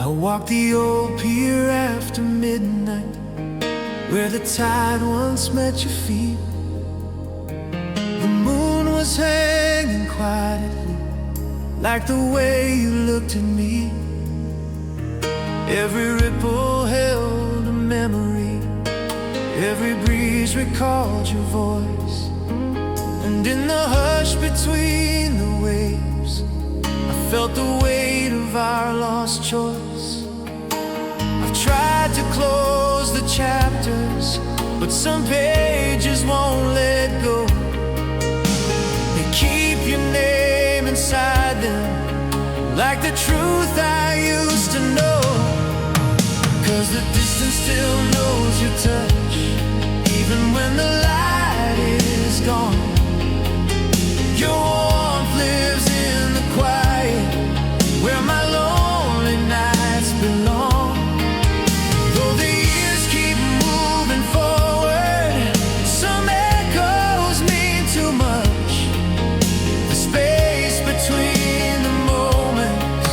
I walked the old pier after midnight, where the tide once met your feet. The moon was hanging quietly, like the way you looked at me. Every ripple held a memory, every breeze recalled your voice. And in the hush between the waves, I felt the weight of our lost choice. I've tried to close the chapters, but some pages won't let go. They keep your name inside them, like the truth I used to know. 'Cause the distance still knows your touch, even when the light is gone. Your warmth lives in the quiet, where my lonely nights belong. Though the years keep moving forward, some echoes mean too much. The space between the moments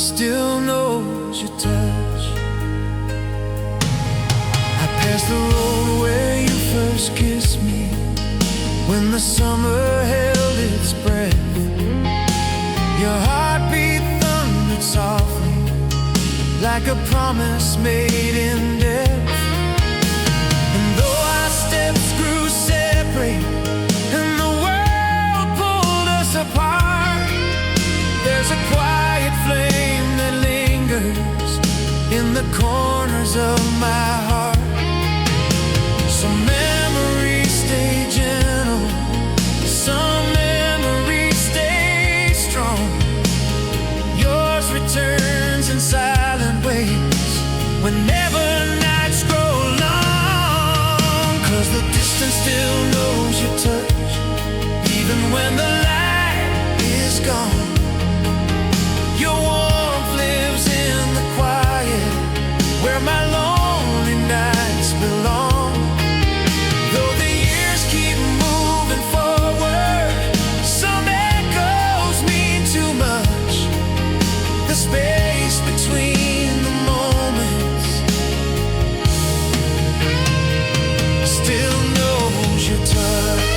still knows your touch. I passed the road where you first kissed me, when the summer held its breath. Your heartbeat thundered softly, like a promise made in death. And though our steps grew separate and the world pulled us apart, there's a quiet flame that lingers in the corners of my heart. Some memories stay gentle, some memories stay strong. Yours returns in silent ways, whenever nights grow long. 'Cause the distance still knows your touch, even when the light is gone. Your warmth lives in the quiet, where my lonely nights belong. Though the years keep moving forward, some echoes mean too much. The space between the moments still knows your touch.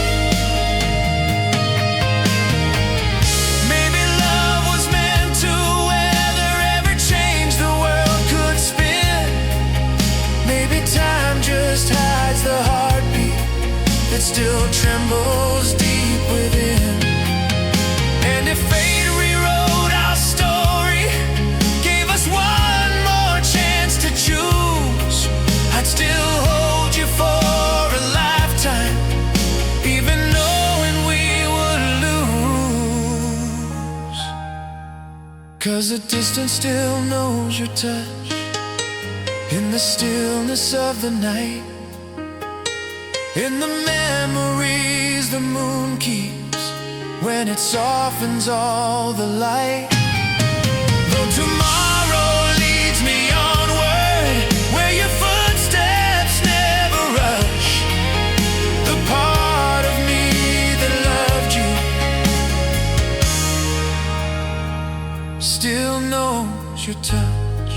Maybe love was meant to weather every change the world could spin. Maybe time just hides the heartbeat that still trembles deep within. And if fate rewrote our story, gave us one more chance to choose, I'd still hold you for a lifetime, even knowing we would lose. 'Cause the distance still knows your touch, in the stillness of the night, in the memories the moon keeps, when it softens all the light. Though tomorrow leads me onward, where your footsteps never rush, the part of me that loved you still knows your touch.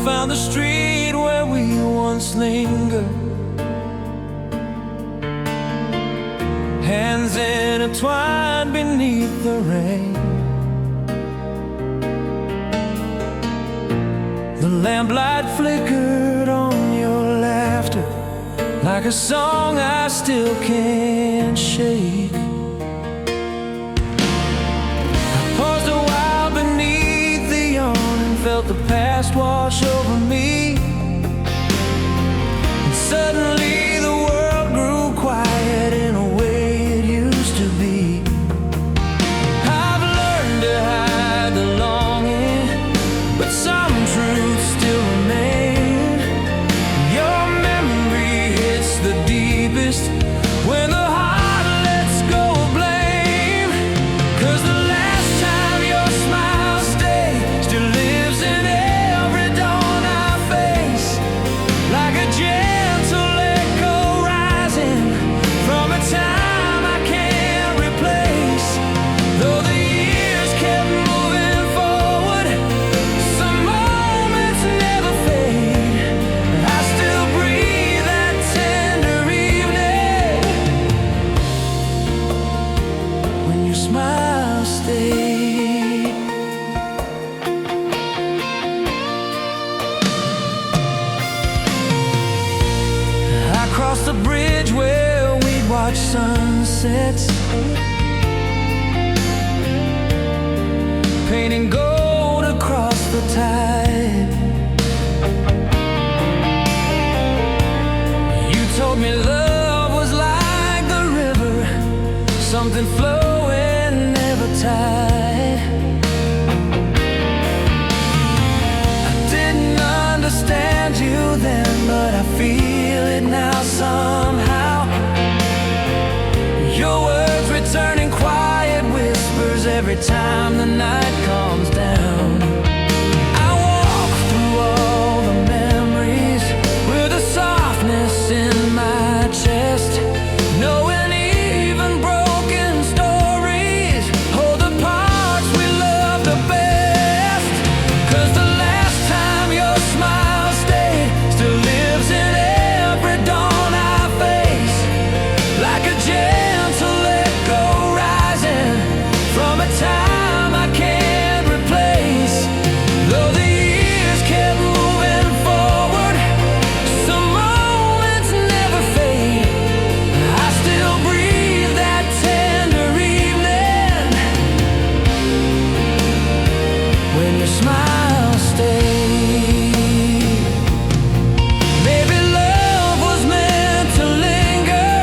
found the street where we once lingered, lamplight flickered on your laughter like a song I still can't shake. I paused a while beneath the yawn and felt the past wash over me. And suddenly the world grew quiet in a way it used to be. I've learned to hide the longing, but some truths still remain. Your memory hits the deepest when the heart lets go of blame. 'Cause the last time your smile stayed still lives in every dawn I face, like a gentle echo rising from a time I can't replace. Though the years kept moving forward, some moments never fade. I still breathe that tender evening when your smile stayed. I crossed the bridge where we'd watch sunsets, painting gold across the tide. You told me love was like the river, something flowing, never tied. I didn't understand you then, but I feel it now somehow. Your words returning quiet whispers every time the night calms down. I walk through all the memories with a softness in my chest, knowing even broken stories hold the parts we love the best. 'Cause the last time your smile stayed still lives in every dawn I face, like a gentle echo rising from a time I can't replace. Though the years kept moving forward, some moments never fade. I still breathe that tender evening when your smile stayed. Maybe love was meant to linger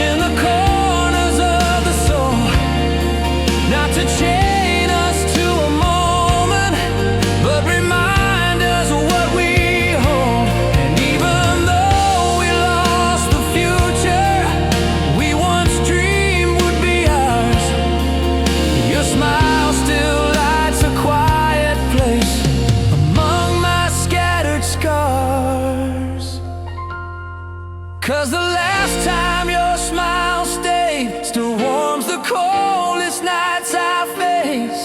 in the corners of the soul, not to chain us to a moment, but remind us of what we hold. And even though we lost the future we once dreamed would be ours, your smile still lights a quiet place among my scattered scars. 'Cause the last time your smile stayed still warms the coldest nights I face.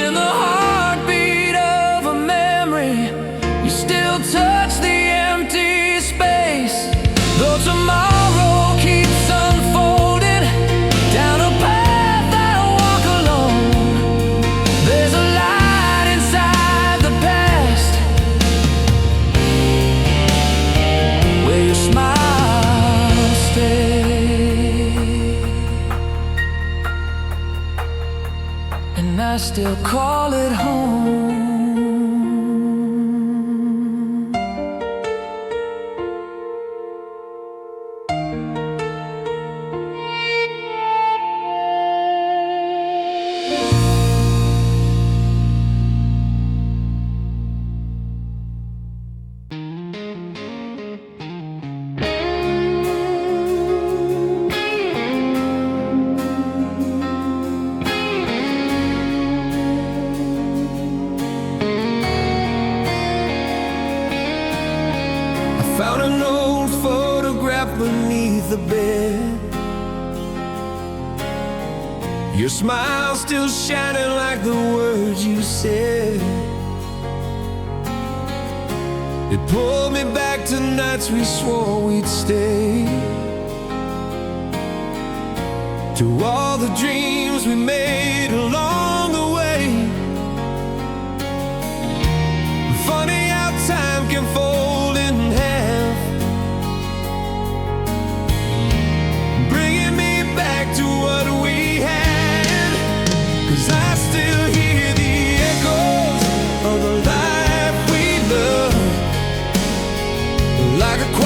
In the heartbeat of a memory, you still touch the empty space. Though tomorrow keeps unfolding down a path I walk alone, there's a light inside the past where your smile stays. And I still call it home. Found an old photograph beneath the bed. Your smile still shining like the words you said. It pulled me back to nights we swore we'd stay, to all the dreams we made along the way. Funny how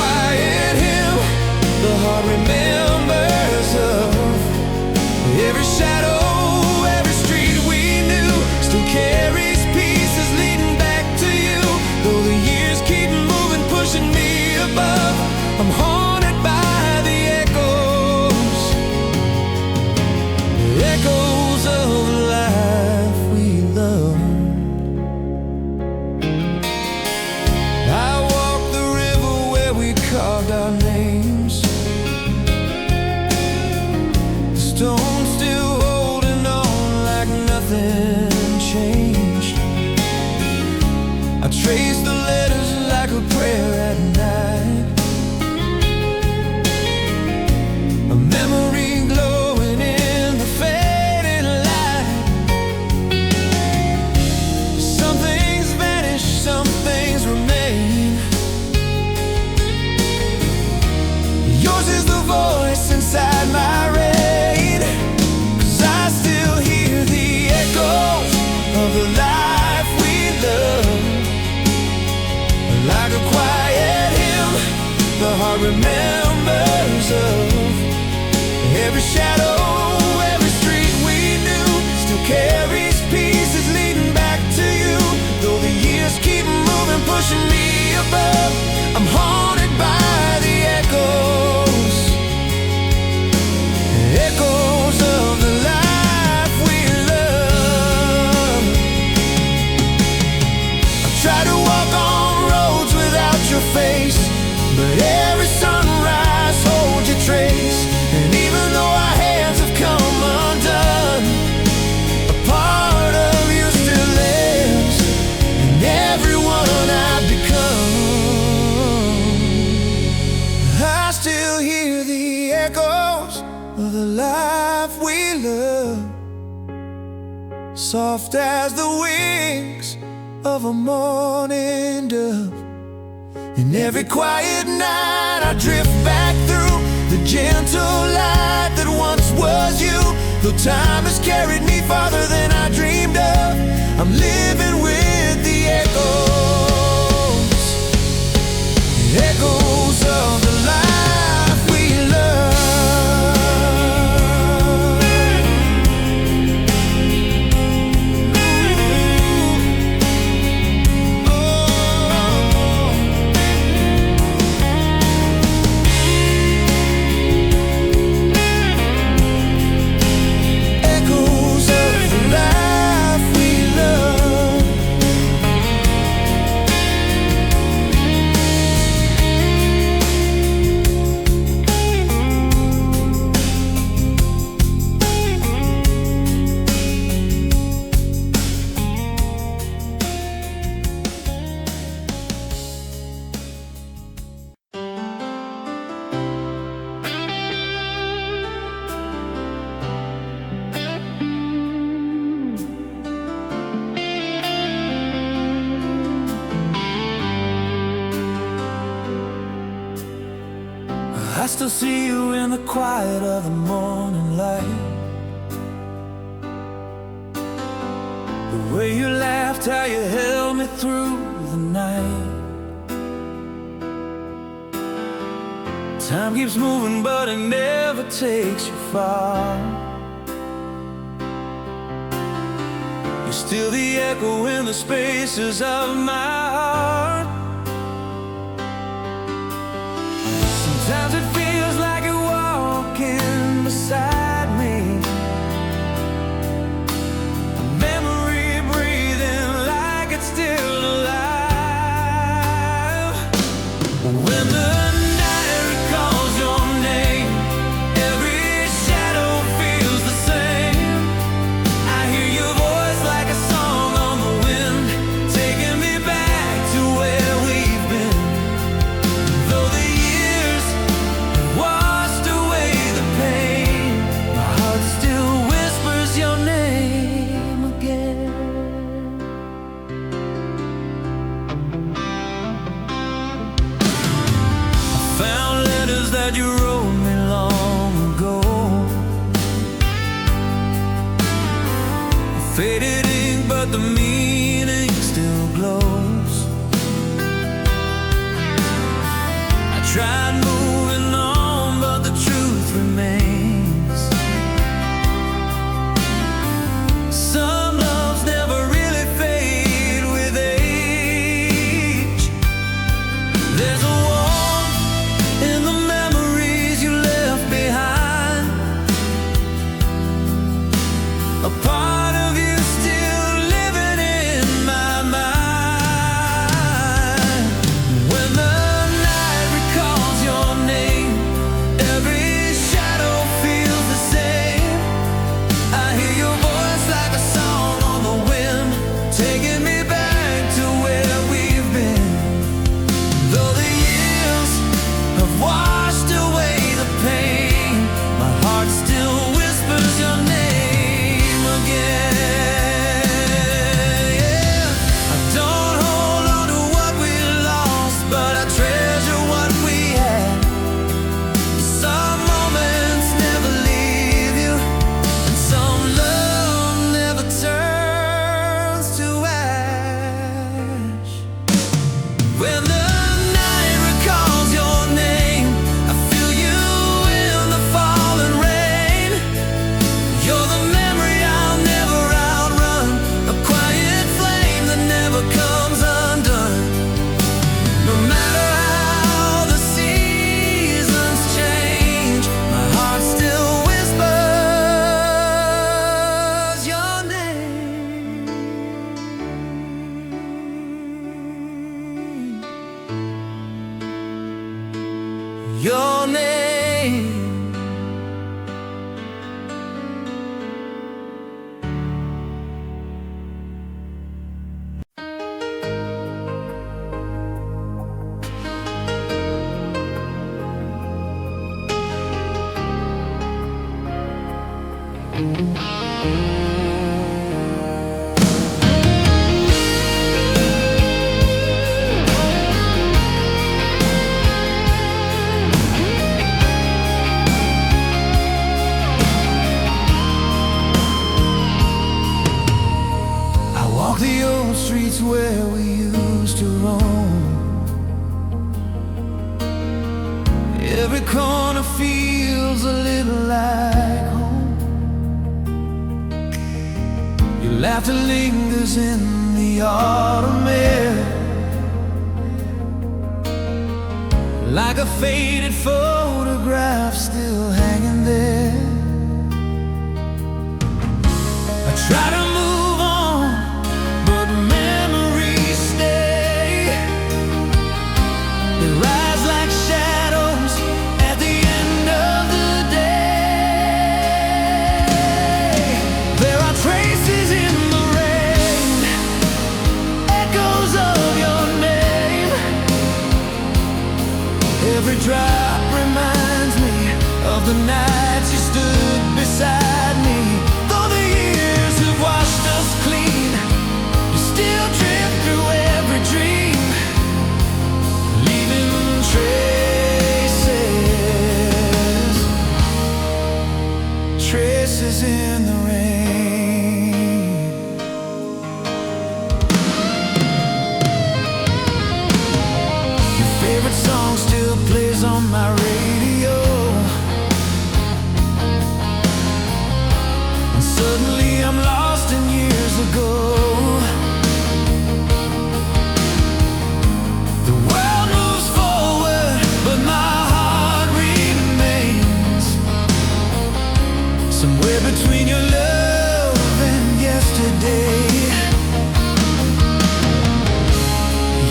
quiet hymn the heart remembers of. Every shadow, every street we knew still carries pieces leading back to you. Though the years keep moving, pushing me above, I'm haunted by the echoes, echoes of the life we love. I walk the river where we carved our names, the stone still holding on like nothing changed. I trace the letters like a prayer at night, a memory glowing in the fading light. Some things vanish, some things remain. Yours is the voice inside my rain, 'cause I still hear the echoes of the life we love. Like a quiet hymn the heart remembers of. Every shadow, every street we knew still carries pieces leading back to you. Though the years keep moving, pushing me above, I'm haunted by the echoes, echoes of the life we love. I try to walk on roads without your face, but every sunrise holds your trace. And even though our hands have come undone, a part of you still lives in everyone I've become. I still hear the echoes of the life we love, soft as the wings of a morning dove. In every quiet night I drift back through the gentle light that once was you. Though time has carried me farther than I dreamed of, I'm living with the echoes, echoes of the life we love. I still see you in the quiet of the morning light, the way you laughed, how you held me through the night. Time keeps moving but it never takes you far. You're still the echo in the spaces of my heart. Sometimes it feels like you're walking beside me, a memory breathing like it's still alive. When the night recalls your name, every shadow feels the same. I hear your voice like a song on the wind, taking me back to where we've been. Though the years washed away the pain, my heart still whispers your name again. I found letters that you wrote me long ago, faded ink but the meaning still glows. I tried moving on, but the truth remains. Some loves never really fade with age. There's a warmth in the memories you left behind, a part of you still living in my mind. When the night recalls your name, every shadow feels the same. I hear your voice like a song on the wind, taking me back to where we've been. Though the years have washed away the pain, my heart still whispers your name again. Yeah. I don't hold on to what we lost, but I treasure what we had. Some moments never leave you, and some love never turns to ash. When the night recalls your name, I feel you in the falling rain. You're the memory I'll never outrun, a quiet flame that never comes undone. No matter how the seasons change, my heart still whispers your name. Your name. I walk the old streets where we used to roam. Every corner feels a little like home. Your laughter lingers in the autumn air, like a faded photograph still hanging there. I try to move on, but memories stay. They rise like shadows at the end of the day. There are traces in the rain, echoes of your name. Every drop reminds me of the nights you stood beside me. Though the years have washed us clean, you still drift through every dream, leaving traces, traces in the rain. Your favorite song still plays on my radio, and suddenly I'm lost in years ago. The world moves forward, but my heart remains somewhere between your love and yesterday.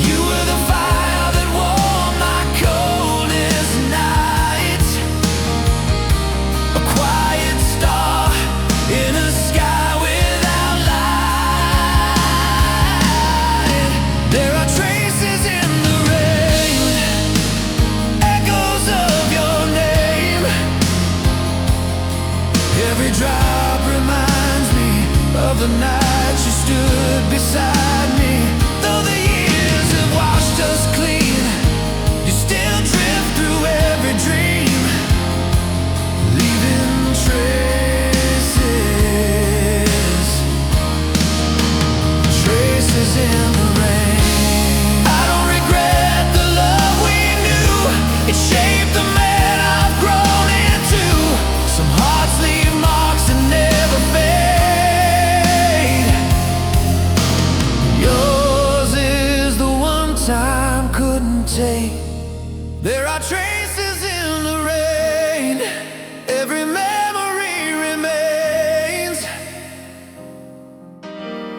You were the fire that warmed my coldest nights, a quiet star in a sky without light. There are traces in the rain, echoes of your name. Every drop reminds me of the nights you stood beside me. Though the years have washed us clean, you still drift through every dream, leaving traces, traces in the rain. I don't regret the love we knew. It every memory remains.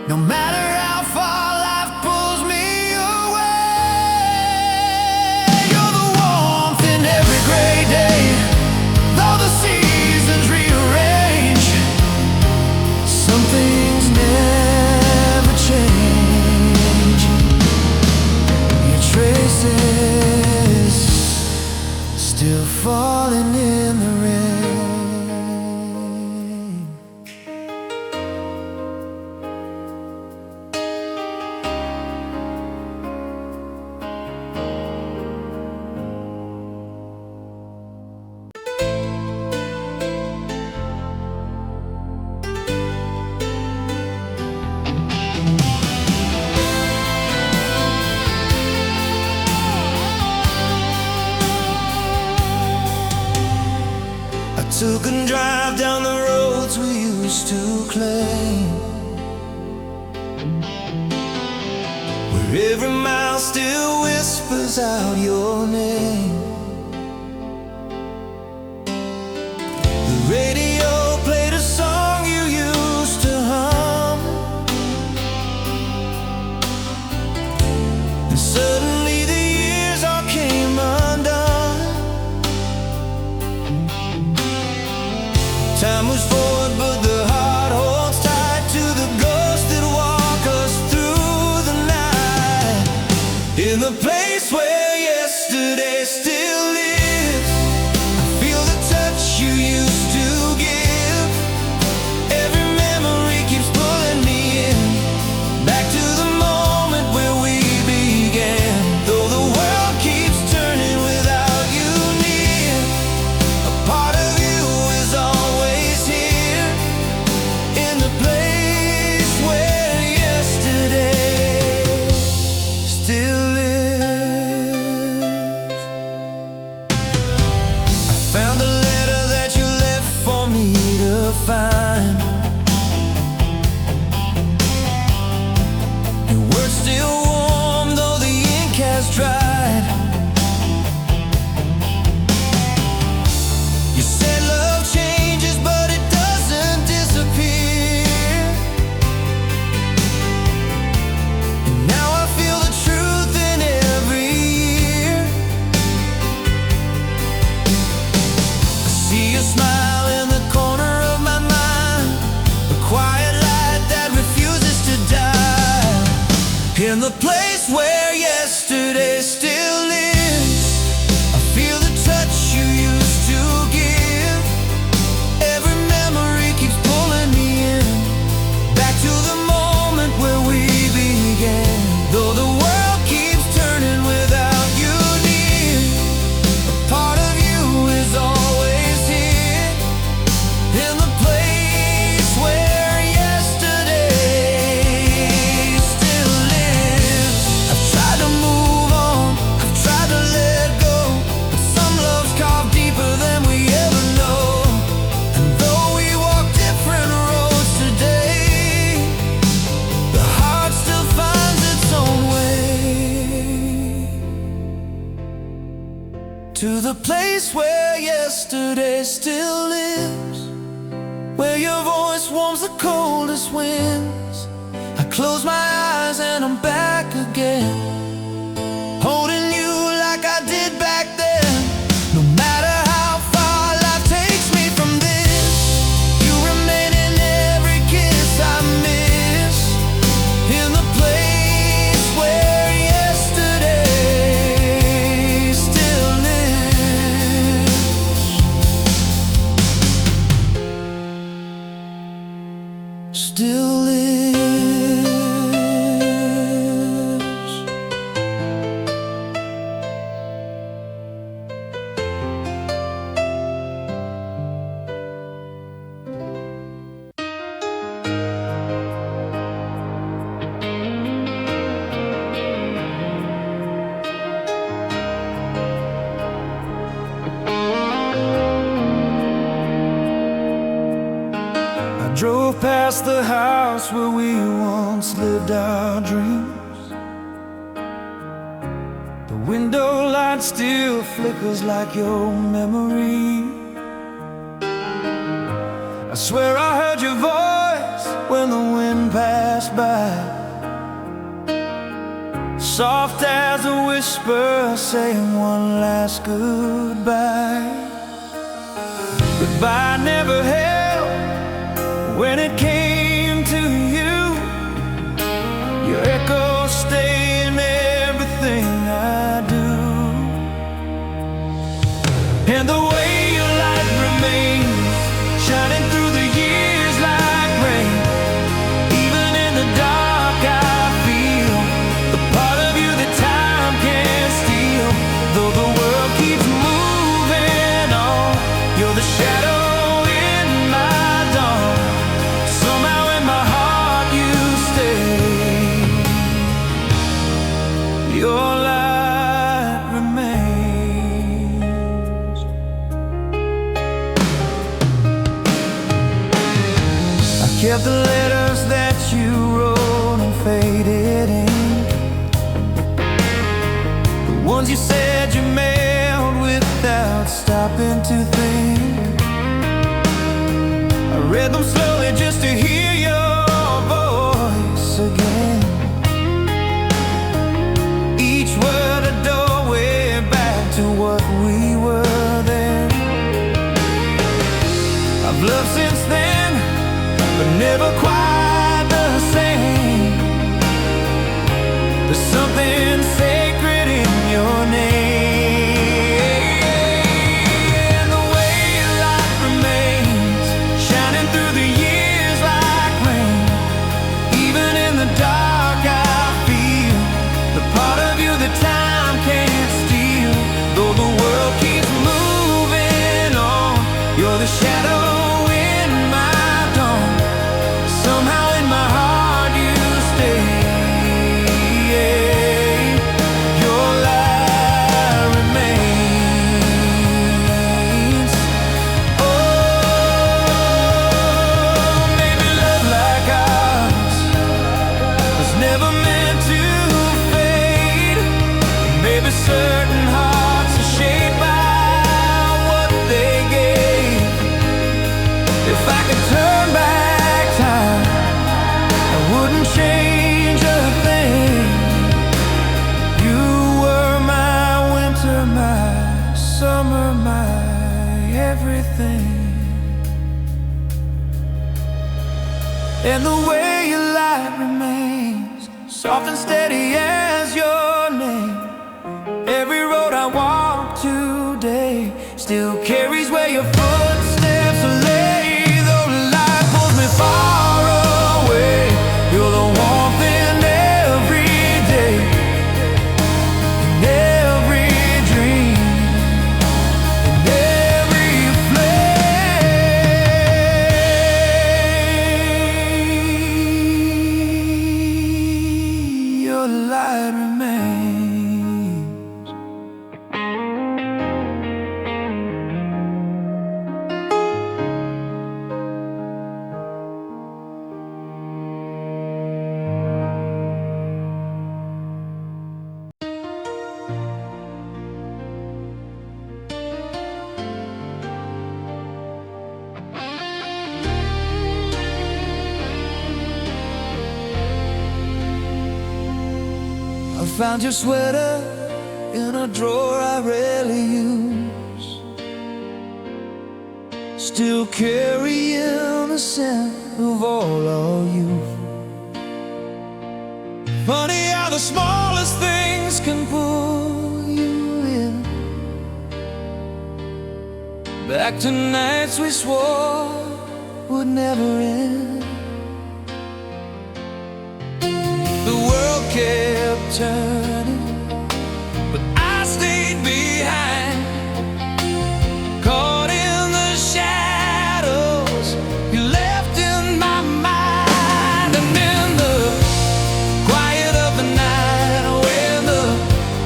No matter how far life pulls me away, you're the warmth in every gray day. Though the seasons rearrange, some things never change. Your traces still falling in the rain. Took a drive down the roads we used to claim, where every mile still whispers out your name. The radio played a song you used to hum, and suddenly the years all came undone. Time moves forward, but the heart holds tight to the ghosts that walk us through the night. In the place where yesterday still lives, I feel the touch you used to give. Every memory keeps pulling me in, back to the moment where we began. Though the world keeps turning without you near, a part of you is always here. In the place where yesterday still lives. I found a letter that you left for me to find. Your words still warm, though the ink has dried. You said love changes, but it doesn't disappear. And now I feel the truth in every year. I see your smile in the corner of my mind, a quiet light that refuses to die. In the place where yesterday still lives, I feel the touch you used to give. Every memory keeps pulling me in, back to the moment where we began. Though the world keeps turning without you near, a part of you is always here. In the place where yesterday still lives. I've tried to move on, I've tried to let go, but some loves carve deeper than we ever know. And though we walk different roads today, the heart still finds its own way to the place where yesterday still lives, where your voice warms the coldest winds. I close my eyes and I'm back again, holding you like I did back then. No matter how far life takes me from this, you remain in every kiss I miss. In the place where yesterday still lives. Still lives. Drove past the house where we once lived our dreams. The window light still flickers like your memory. I swear I heard your voice when the wind passed by, soft as a whisper, saying one last goodbye. Goodbye never held when it came to you. Your echo stay in everything I do, and the way your light remains shining through the years like rain. Even in the dark I feel the part of you that time can't steal. Though the world keeps moving on, you're the shadow in my dawn. Somehow in my heart you stay. Your light remains. I kept the letters that you wrote in faded ink, the ones you said you mailed without stopping to think. I read them slowly just to hear your voice again. Each word a doorway back to what we were then. I've loved since then, but never quite the same. There's something sacred in your name, and the way your light remains shining through the years like rain. Even in the dark I feel the part of you that time can't steal. Though the world keeps moving on, you're the shadow in my dawn. Somehow in my heart you stay. Your light remains. Oh, maybe love like ours was never meant to fade. Maybe certain hearts are shaped by what they gave. If I could turn back time, I wouldn't change a thing. You were my winter, my summer, my everything. And the way your light remains soft and steady as your name. Every road I walk today still carries where your footsteps lay. Though life pulls me far away, you're the warmth in every day, in every dream, in every flame. Your light remains. I found your sweater in a drawer I rarely use, still carrying the scent of all our youth. Funny how the smallest things can pull you in, back to nights we swore would never end. The world kept turning, but I stayed behind, caught in the shadows you left in my mind. And in the quiet of the night, when the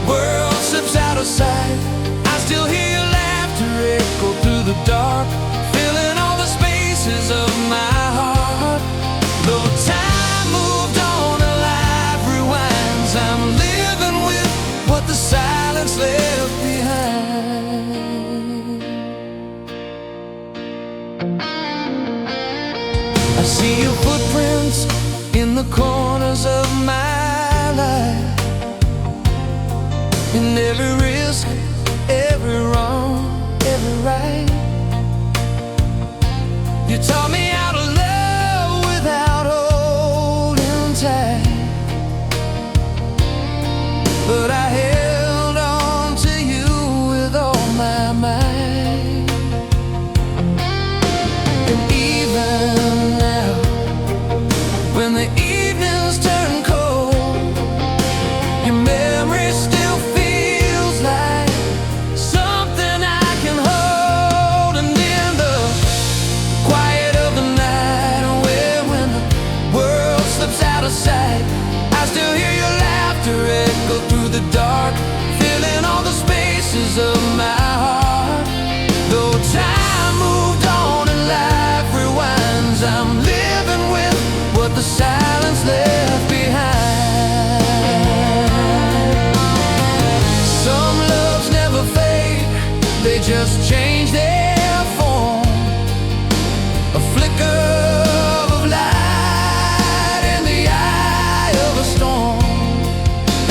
world slips out of sight, I still hear your laughter echo through the dark, filling all the spaces of my heart. Though time moved on and life rewinds, I'm living the corners of my life. In every risk, every wrong, every right, you taught me how to love without holding tight. But I held on to you with all my might. And even now, when the evenings turn cold, your memory still feels like something I can hold. And in the quiet of the night, when the world slips out of sight, I still hear your laughter echo through the dark, filling all the spaces of my heart. Though time moved on and life rewinds, I'm living with what the silence left behind. Some loves never fade, they just change their form. A flicker of light in the eye of a storm.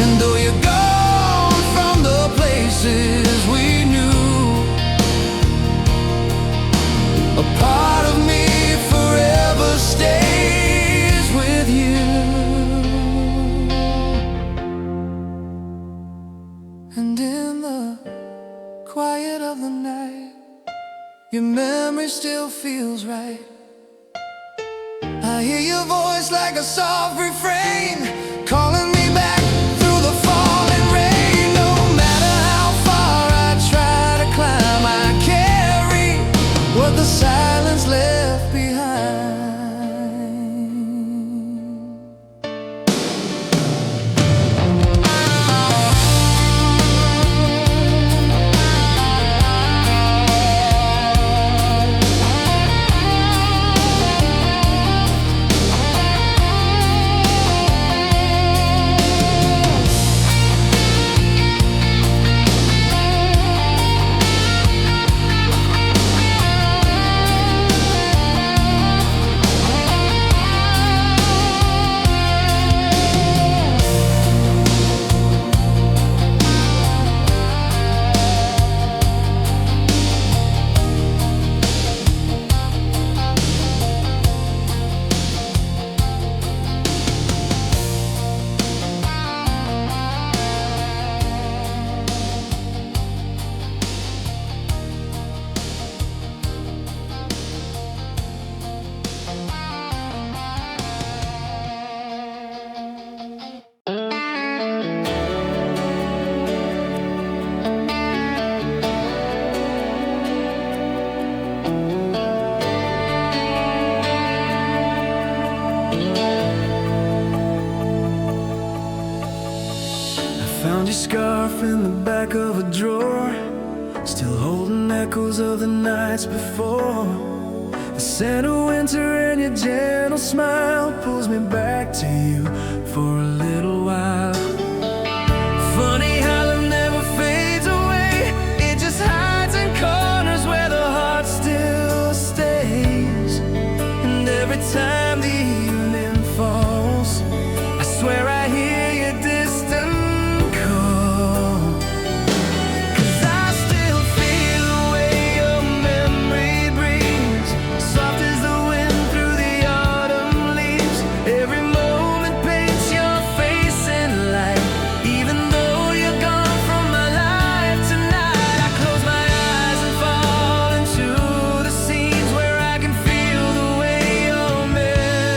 And though you're gone from the places we knew, a part of me forever stays with you. And in the quiet of the night, your memory still feels right. I hear your voice like a soft refrain, calling me back through the falling rain. No matter how far I try to climb, I carry what the silence left behind. Found your scarf in the back of a drawer, still holding echoes of the nights before. The scent of winter and your gentle smile pulls me back to you for a little while. Funny how love never fades away, it just hides in corners where the heart still stays. And every time the evening falls, I swear I hear your distant call. 'Cause I still feel the way your memory breathes, soft as the wind through the autumn leaves. Every moment paints your face in light, even though you're gone from my life tonight. I close my eyes and fall into the scenes where I can feel the way your memory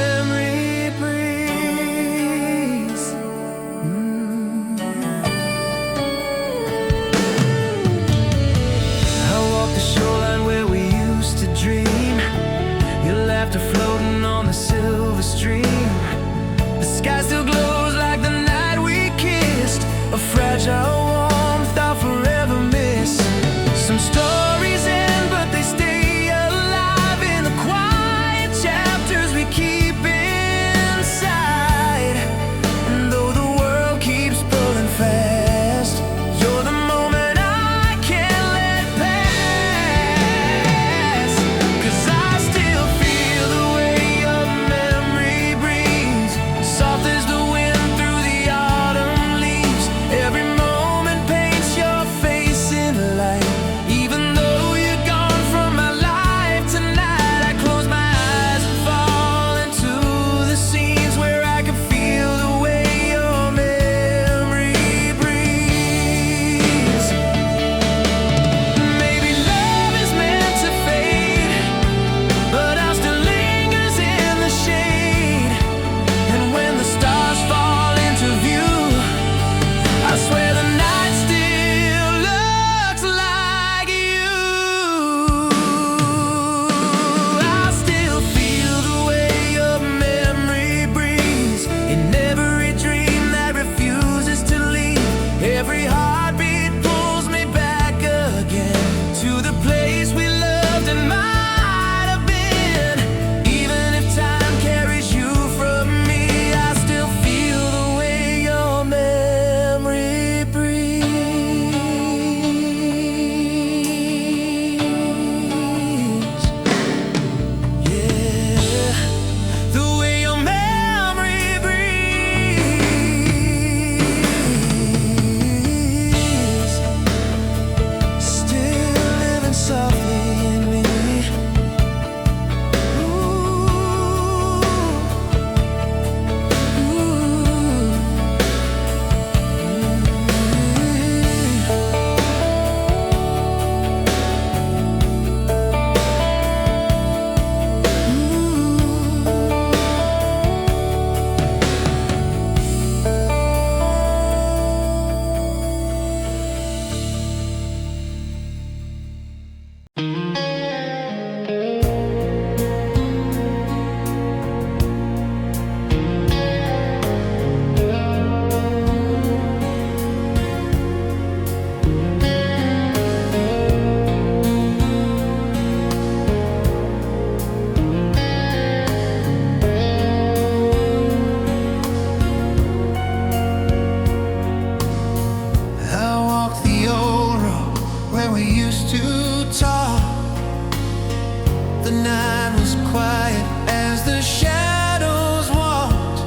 The night was quiet as the shadows walked.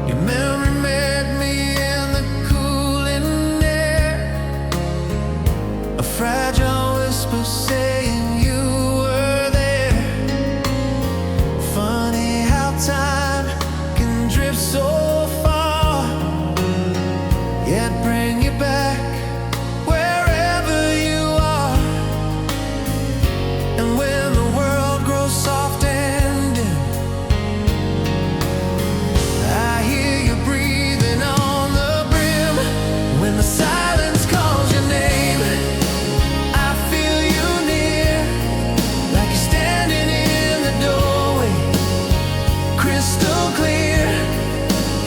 Your memory met me in the cooling air, a fragile whisper saying you were there. Funny how time can drift so far, yet bring you back wherever you are. And when the world grows soft and dim, I hear you breathing on the brim. When the silence calls your name, I feel you near, like you're standing in the doorway, crystal clear.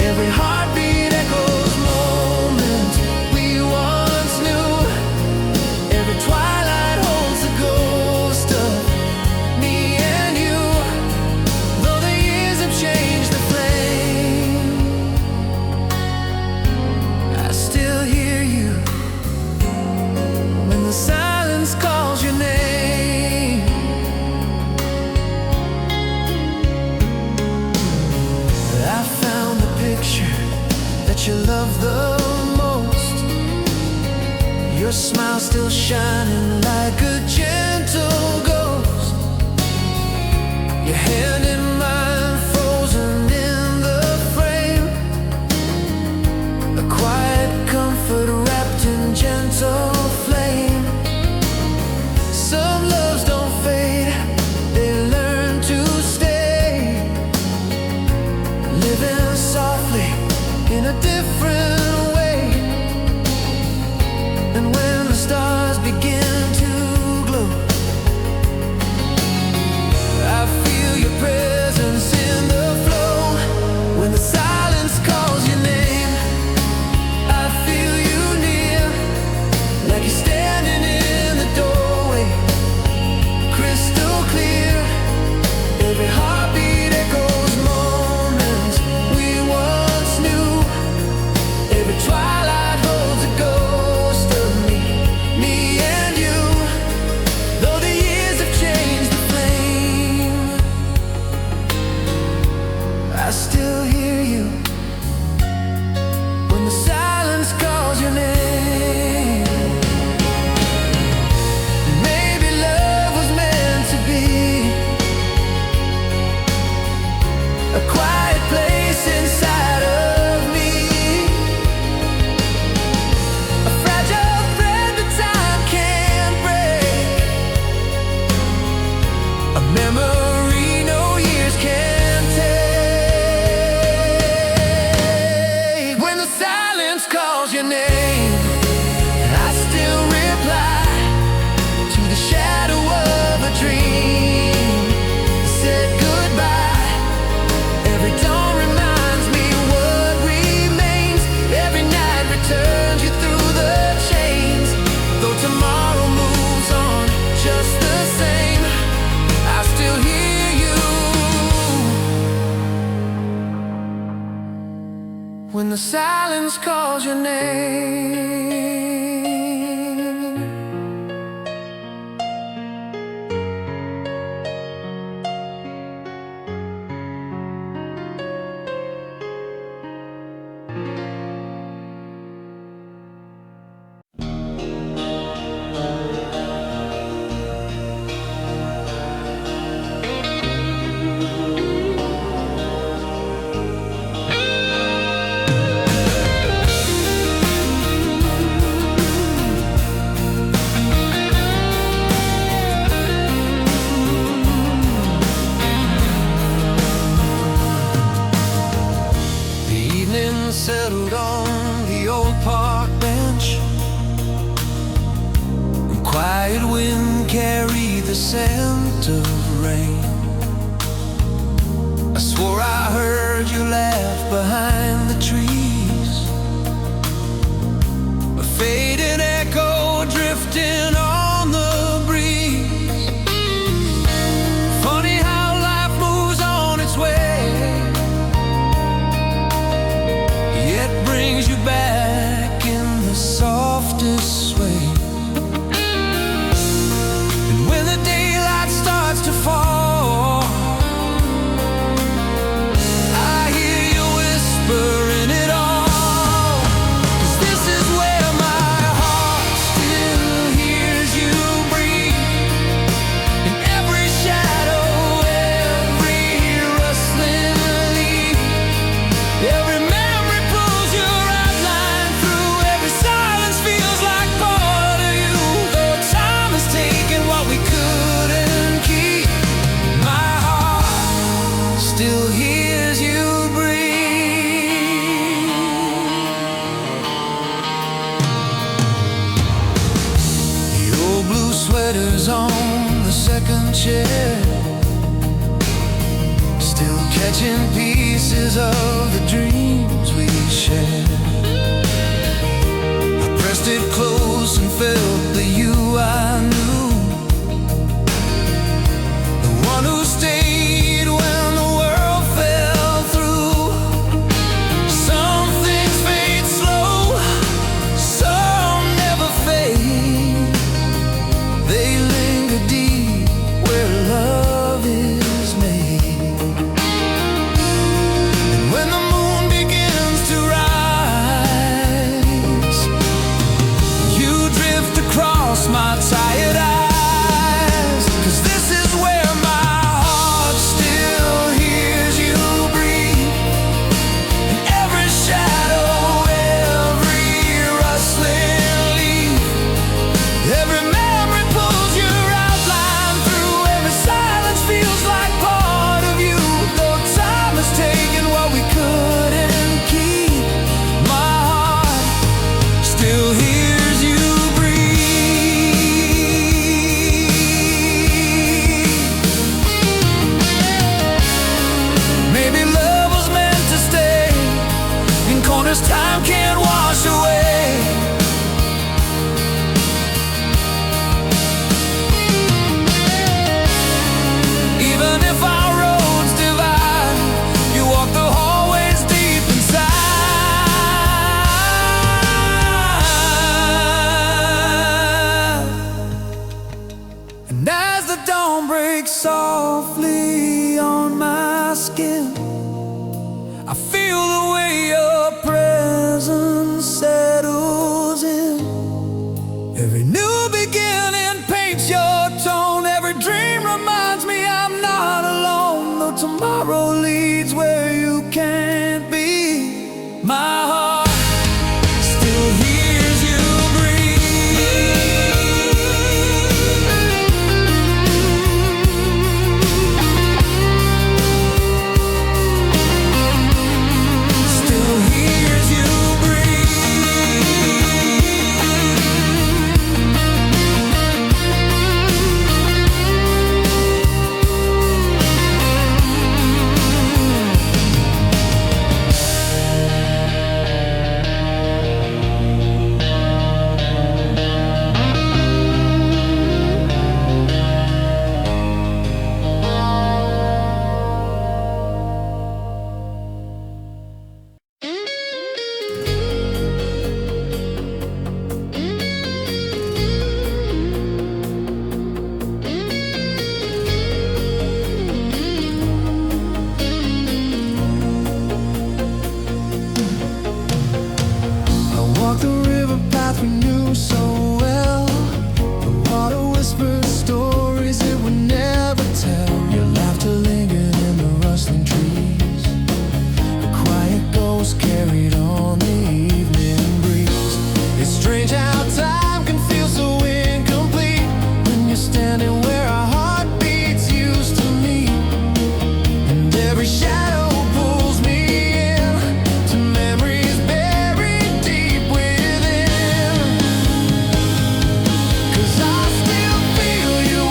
Every heartbeat echoes moments we once knew. Every twilight holds a ghost of me and you. Though the years have changed the flame, I still hear you when the silence calls your name. I found the picture that you love the most. Your smile still shining like a gentle ghost. Your hand in mine, frozen in the frame, a quiet comfort wrapped in gentle flame. Some loves don't fade, they learn to stay, living softly in a different way. And when the stars begin to glow, I feel your presence in the flow. When the silence calls your name, I feel you near, like you're standing in the doorway, crystal clear. Every heartbeat echoes moments we once knew. Every twilight holds a ghost of me and you. Though the years have changed the flame, I still hear you when the silence calls your name. Maybe love was meant to be a quiet place inside of me, a fragile thread that time can't break, a memory no years can take. When the silence calls your name, I still reply to the shadow of a dream that said goodbye. Every dawn reminds me what remains. Every night returns you through the chains. Though tomorrow moves on just the same, I still hear you when the silence calls your name. The evening settled on the old park bench, and quiet wind carried the scent of rain. I swore I heard you laugh behind the trees, a faded echo drifting on the breeze. Funny how life moves on its way, yet brings you back in the softest way. And when the daylight starts letters on the second chair, still catching pieces of the dreams we shared. I pressed it close and felt the you I knew, the one who stayed when the world fell through. Some things fade slow, some never fade. They linger deep where love is made. And when the moon begins to rise, you drift across my tired eyes. 'Cause this is where my heart still hears you breathe. And every shadow, every rustling leaf, every memory pulls your outline through. Every silence feels like part of you. Though time has taken what we couldn't keep, my heart still hears you breathe. Maybe love was meant to stay in corners time can't wash away. Even if our roads divide, you walk the hallways deep inside. And as the dawn breaks softly on my skin, I feel the way your presence settles in. Every new beginning paints your tone. Every dream reminds me I'm not alone. Though tomorrow leads where you can't be, my heart still hears you breathe. Still hears you I walked the river path we knew so well. The water whispered stories it would never tell. Your laughter lingered in the rustling trees. A quiet ghost carried on the evening breeze. It's strange how time can feel so incomplete when you're standing where our heartbeats used to meet. And every shadow pulls me in to memories buried deep within. 'Cause I still feel you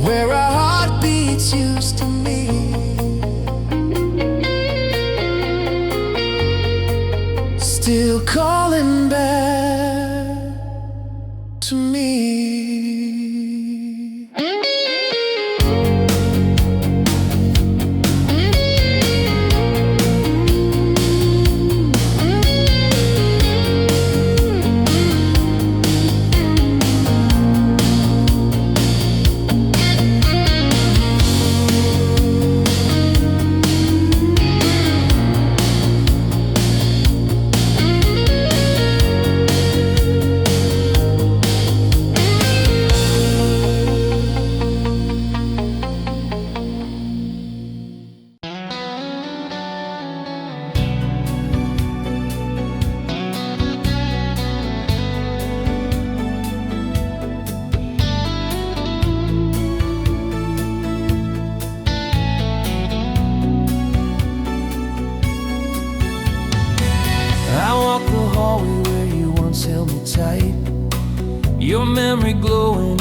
where our heartbeats used to meet. Still calling back to me. Held me tight, your memory glowing